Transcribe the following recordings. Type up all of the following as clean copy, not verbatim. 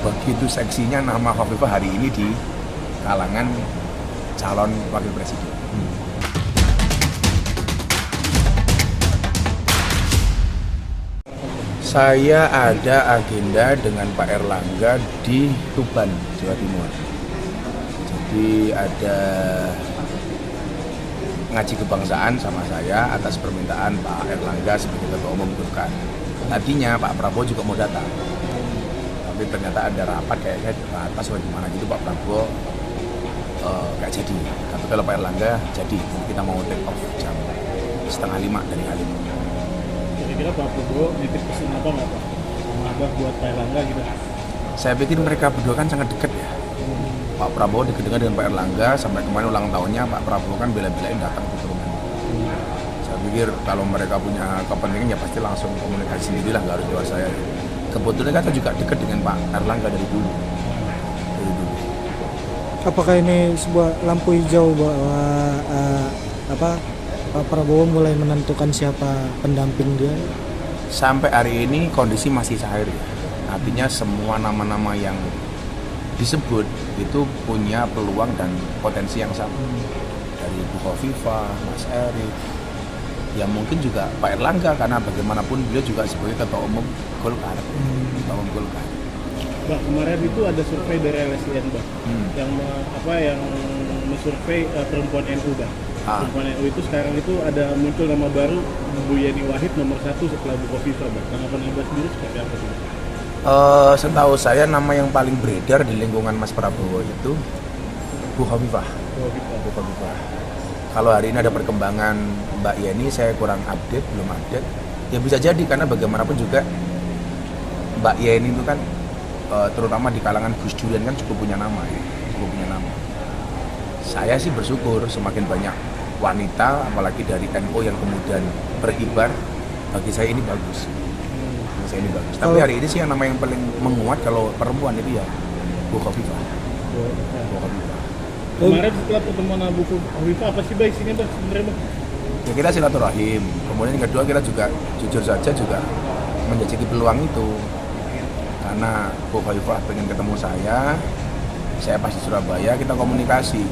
begitu seksinya nama Khofifah hari ini di kalangan calon wakil presiden. Saya ada agenda dengan Pak Erlangga di Tuban, Jawa Timur. Jadi ada ngaji kebangsaan sama saya atas permintaan Pak Erlangga sebagai Ketua Umum Golkar. Tadinya Pak Prabowo juga mau datang, tapi ternyata ada rapat kayaknya atas atau gimana gitu Pak Prabowo nggak jadi. Tapi kalau Pak Erlangga jadi, kita mau take off jam 4:30 dari Halim. Kira-kira Pak Prabowo nitip pesan apa nggak Pak? Sama Abah buat Pak Erlangga gitu? Saya pikir mereka berdua kan sangat dekat ya. Pak Prabowo dekat-dekat dengan Pak Erlangga, sampai kemarin ulang tahunnya Pak Prabowo kan bela-belain datang ke turunan. Saya pikir kalau mereka punya kepentingan ya pasti langsung komunikasi sendirilah, nggak harus lewat saya. Kebetulan kan saya juga dekat dengan Pak Erlangga dari dulu. Apakah ini sebuah lampu hijau bahwa Pak Prabowo mulai menentukan siapa pendamping dia? Sampai hari ini kondisi masih cair ya. Artinya semua nama-nama yang disebut itu punya peluang dan potensi yang sama. Dari Bu Khofifah, Mas Erik, ya mungkin juga Pak Erlangga, karena bagaimanapun beliau juga sebagai Ketua Umum Golkar. Ketua Umum Golkar. Mbak, kemarin itu ada survei dari LSIN Mbak, yang mensurvei perempuan NU Mbak. Perempuan NU itu sekarang itu ada muncul nama baru, Bu Yeni Wahid nomor 1 setelah Bu Khofifah Mbak. Tanggapan Mbak sendiri seperti apa sih? Setahu saya nama yang paling beredar di lingkungan Mas Prabowo itu Bu Khofifah. Bu Khofifah. Kalau hari ini ada perkembangan Mbak Yeni, saya kurang update, belum update. Ya bisa jadi karena bagaimanapun juga Mbak Yeni itu kan terutama di kalangan Gus Durian kan cukup punya nama ya, cukup punya nama. Saya sih bersyukur semakin banyak wanita, apalagi dari NU yang kemudian berkibar. Bagi saya ini bagus. Saya ini bagus. Tapi hari ini sih yang nama yang paling menguat kalau perempuan itu ya Bu Khofifah. Bu Khofifah. Kemarin setelah pertemuan Bu Khofifah apa sih Mbak isinya Mbak sebenarnya Mbak? Ya kita silaturahim. Kemudian yang kedua kita juga jujur saja juga menjajaki peluang itu. Karena Bu Khofifah pengen ketemu saya pas di Surabaya, kita komunikasi.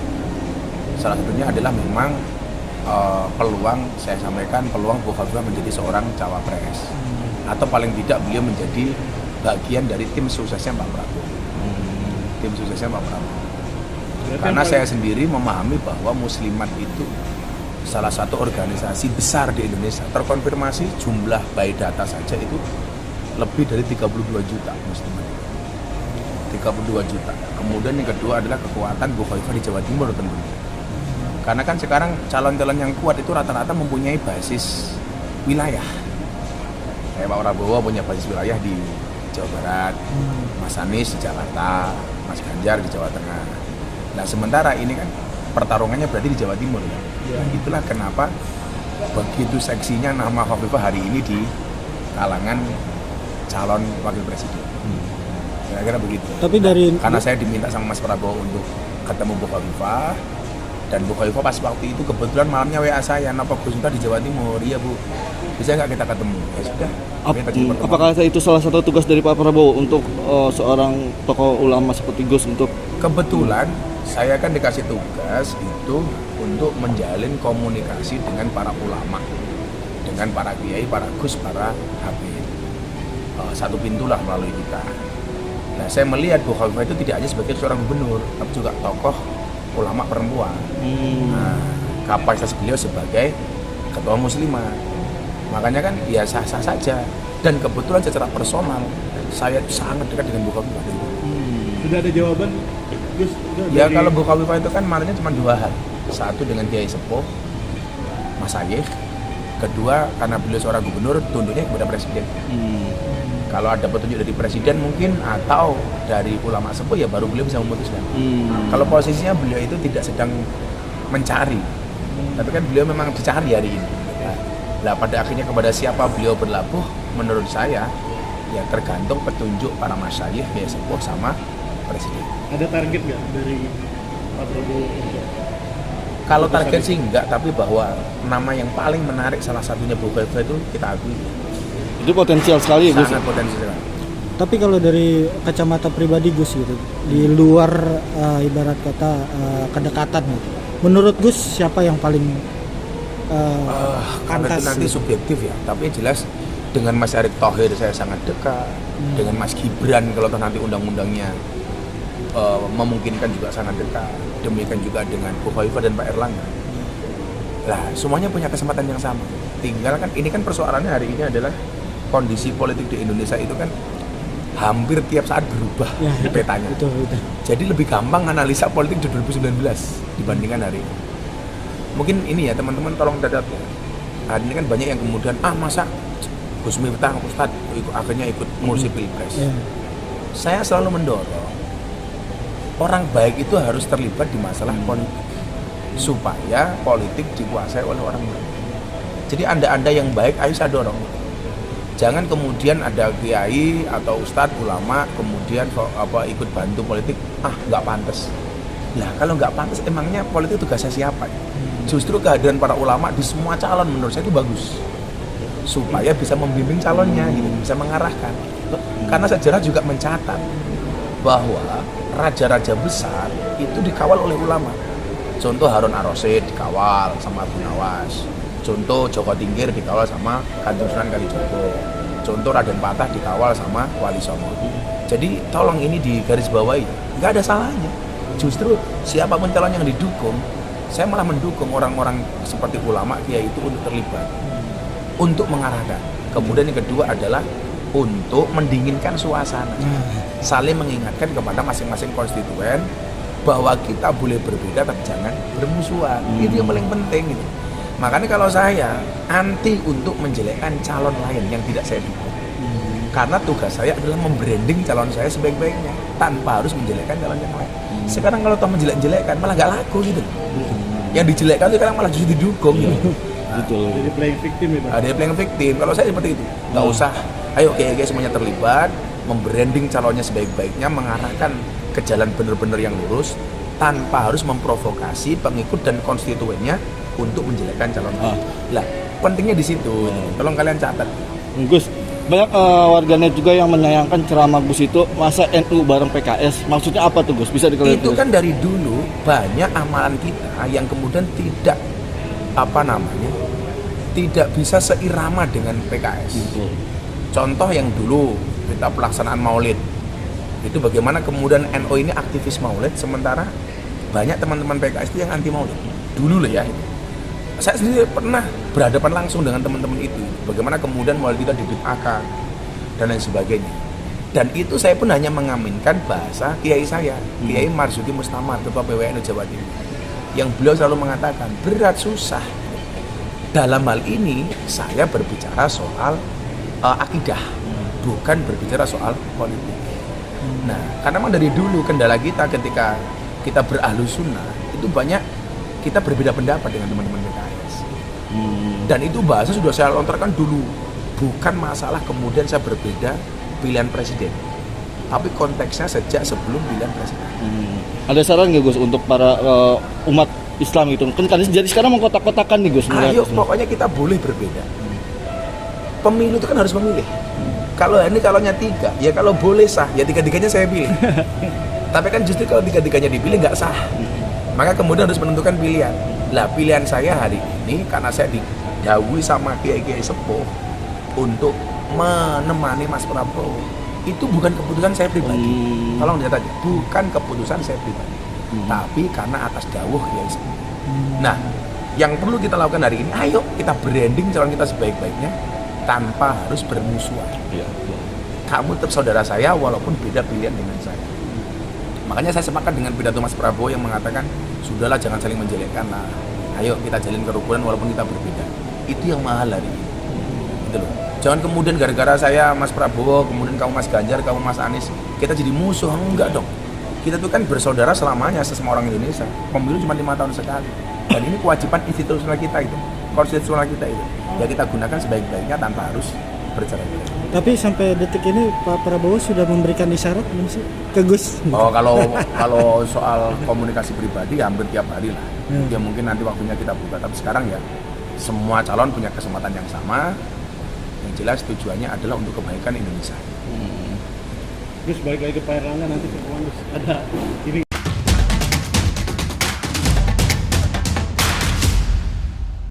Salah satunya adalah memang peluang, saya sampaikan peluang Bu Khofifah menjadi seorang cawapres. Atau paling tidak beliau menjadi bagian dari tim suksesnya Pak Prabowo. Tim suksesnya Pak Prabowo. Karena saya sendiri memahami bahwa Muslimat itu salah satu organisasi besar di Indonesia. Terkonfirmasi jumlah by data saja itu lebih dari 32 juta Muslimat. 32 juta. Kemudian yang kedua adalah kekuatan Bu Khofifah di Jawa Timur tentunya. Karena kan sekarang calon-calon yang kuat itu rata-rata mempunyai basis wilayah. Kayak Pak Prabowo punya basis wilayah di Jawa Barat, Mas Anies di Jakarta, Mas Ganjar di Jawa Tengah. Nah sementara ini kan pertarungannya berarti di Jawa Timur. Nah, itulah kenapa begitu seksinya nama Khofifah hari ini di kalangan calon wakil presiden. Kira-kira begitu. Tapi karena saya diminta sama Mas Prabowo untuk ketemu Bu Khofifah, dan Bu Khofifah pas waktu itu kebetulan malamnya WA saya, "Napa Gus Miftah di Jawa Timur?" "Iya Bu, bisa nggak kita ketemu?" Ya sudah. Apakah itu salah satu tugas dari Pak Prabowo untuk seorang tokoh ulama seperti Gus untuk? Kebetulan saya kan dikasih tugas itu untuk menjalin komunikasi dengan para ulama, dengan para kiai, para gus, para habib. Satu pintulah melalui kita. Nah saya melihat Bu Khofifah itu tidak hanya sebagai seorang gubernur, tapi juga tokoh ulama perempuan. Nah, kapasitas beliau sebagai ketua Muslimat. Makanya kan ya sah-sah saja. Dan kebetulan secara personal saya sangat dekat dengan Bu Khofifah. Sudah ada jawaban Gus? Ya kalau Bu Khofifah itu kan marahnya cuma dua hal. Satu dengan Kiai Sepuh, Mas Ayeh. Kedua karena beliau seorang gubernur, tunduknya kepada presiden. Kalau ada petunjuk dari presiden mungkin atau dari ulama sepuh ya baru beliau bisa memutuskan. Kalau posisinya beliau itu tidak sedang mencari, tapi kan beliau memang dicari hari ini. Nah pada akhirnya kepada siapa beliau berlabuh, menurut saya ya tergantung petunjuk para masyayikh, Kiai Sepuh sama presiden. Ada target nggak dari Pak Prabowo? Kalau target sih enggak, tapi bahwa nama yang paling menarik salah satunya Bu Khofifah itu kita akui. Itu potensial sekali ya Gus? Sangat potensial. Tapi kalau dari kacamata pribadi Gus gitu, di luar ibarat kata kedekatan gitu. Menurut Gus siapa yang paling Karena itu pantas? nanti Gitu? subjektif ya, tapi jelas dengan Mas Erick Thohir saya sangat dekat, dengan Mas Gibran kalau toh nanti undang-undangnya memungkinkan juga sangat dekat, demikian juga dengan Bu Khofifah dan Pak Erlangga. Lah semuanya punya kesempatan yang sama, tinggal kan ini kan persoalannya hari ini adalah kondisi politik di Indonesia itu kan hampir tiap saat berubah Ya, petanya. Itu. Jadi lebih gampang analisa politik di 2019 dibandingkan hari ini. Mungkin ini ya teman-teman tolong catat ya. Hari ini kan banyak yang kemudian masa Gus Miftah Ustadz akhirnya ikut ngurusi pilpres. Ya. Saya selalu mendorong orang baik itu harus terlibat di masalah politik supaya politik dikuasai oleh orang baik. Jadi anda yang baik, ayo saya dorong. Jangan kemudian ada kiai atau ustadz ulama kemudian ikut bantu politik, nggak pantas. Lah kalau nggak pantas emangnya politik tugasnya siapa? Justru kehadiran para ulama di semua calon menurut saya itu bagus, supaya bisa membimbing calonnya, gitu, bisa mengarahkan. Karena sejarah juga mencatat bahwa raja-raja besar itu dikawal oleh ulama. Contoh Harun ar-Rasyid dikawal sama Abu Nawas. Contoh Joko Tingkir dikawal sama Kanjeng Sunan Kalijogo. Contoh Raden Patah dikawal sama Wali Songo. Jadi tolong ini digarisbawahi, nggak ada salahnya. Justru siapapun calon yang didukung, saya malah mendukung orang-orang seperti ulama kiai itu untuk terlibat, untuk mengarahkan. Kemudian yang kedua adalah untuk mendinginkan suasana, saling mengingatkan kepada masing-masing konstituen bahwa kita boleh berbeda tapi jangan bermusuhan. Itu yang paling penting gitu. Makanya kalau saya anti untuk menjelekkan calon lain yang tidak saya dukung. Karena tugas saya adalah membranding calon saya sebaik-baiknya tanpa harus menjelekkan calon yang lain. Sekarang kalau toh menjelek-jelekkan malah nggak laku gitu. Yang dijelekkan itu sekarang malah justru didukung gitu. Betul. Jadi playing victim itu. Ada yang playing victim. Kalau saya seperti itu, nggak usah. Ayo kiai semuanya terlibat, membranding calonnya sebaik-baiknya, mengarahkan ke jalan benar-benar yang lurus tanpa harus memprovokasi pengikut dan konstituennya untuk menjelekkan calon. Lah, pentingnya di situ. Tolong kalian catat. Gus, banyak warganet juga yang menyayangkan ceramah Gus itu masa NU bareng PKS. Maksudnya apa tuh Gus? Bisa diklarifikasi? Itu kan dari dulu banyak amalan kita yang kemudian tidak tidak bisa seirama dengan PKS. Contoh yang dulu kita pelaksanaan Maulid itu bagaimana kemudian NU ini aktivis Maulid sementara banyak teman-teman PKS itu yang anti Maulid dulu lah ya. Saya sendiri pernah berhadapan langsung dengan teman-teman itu. Bagaimana kemudian Maulid kita dibid'ahkan dan lain sebagainya. Dan itu saya pun hanya mengaminkan bahasa kiai saya, Kiai Marzuki Mustamar, Ketua PWNU Jawa Timur, yang beliau selalu mengatakan berat susah. Dalam hal ini saya berbicara soal akidah, bukan berbicara soal politik. Nah, karena memang dari dulu kendala kita ketika kita berahlus sunnah itu banyak kita berbeda pendapat dengan teman-teman PKS. Dan itu bahasa sudah saya lontarkan dulu. Bukan masalah kemudian saya berbeda pilihan presiden, tapi konteksnya sejak sebelum pilihan presiden. Ada saran nggak Gus untuk para umat Islam itu? Kan jadi sekarang mengkotak-kotakan nih Gus. Ayo, pokoknya kita boleh berbeda. Pemilu itu kan harus memilih. Kalau ini calonnya 3, ya kalau boleh sah, ya 3-3-nya saya pilih. Tapi kan justru kalau 3-3-nya dipilih nggak sah. Maka kemudian harus menentukan pilihan. Lah pilihan saya hari ini karena saya didhawuhi sama kiai-kiai sepuh untuk menemani Mas Prabowo. Itu bukan keputusan saya pribadi. Tolong lihat aja, bukan keputusan saya pribadi. Tapi karena atas dawuh kiai sepuh. Nah, yang perlu kita lakukan hari ini, ayo kita branding calon kita sebaik-baiknya tanpa harus bermusuhan. Kamu tetap saudara saya walaupun beda pilihan dengan saya. Makanya saya sepakat dengan pidato Mas Prabowo yang mengatakan sudahlah jangan saling menjelekkan lah. Ayo kita jalin kerukunan walaupun kita berbeda. Itu yang mahal hari ini. Gitu loh. Jangan kemudian gara-gara saya Mas Prabowo, kemudian kamu Mas Ganjar, kamu Mas Anies, kita jadi musuh. Enggak dong. Kita tuh kan bersaudara selamanya sesama orang Indonesia. Pemilu cuma 5 tahun sekali. Dan ini kewajiban institusional kita itu, konstitusional kita itu. Ya kita gunakan sebaik-baiknya tanpa harus bercerai-berai. Tapi sampai detik ini Pak Prabowo sudah memberikan isyarat belum sih ke Gus? Oh, kalau soal komunikasi pribadi ya hampir tiap hari lah. Ya mungkin nanti waktunya kita buka. Tapi sekarang ya semua calon punya kesempatan yang sama. Yang jelas tujuannya adalah untuk kebaikan Indonesia. Gus balik lagi ke Pak Erlangga nanti Gus ada ini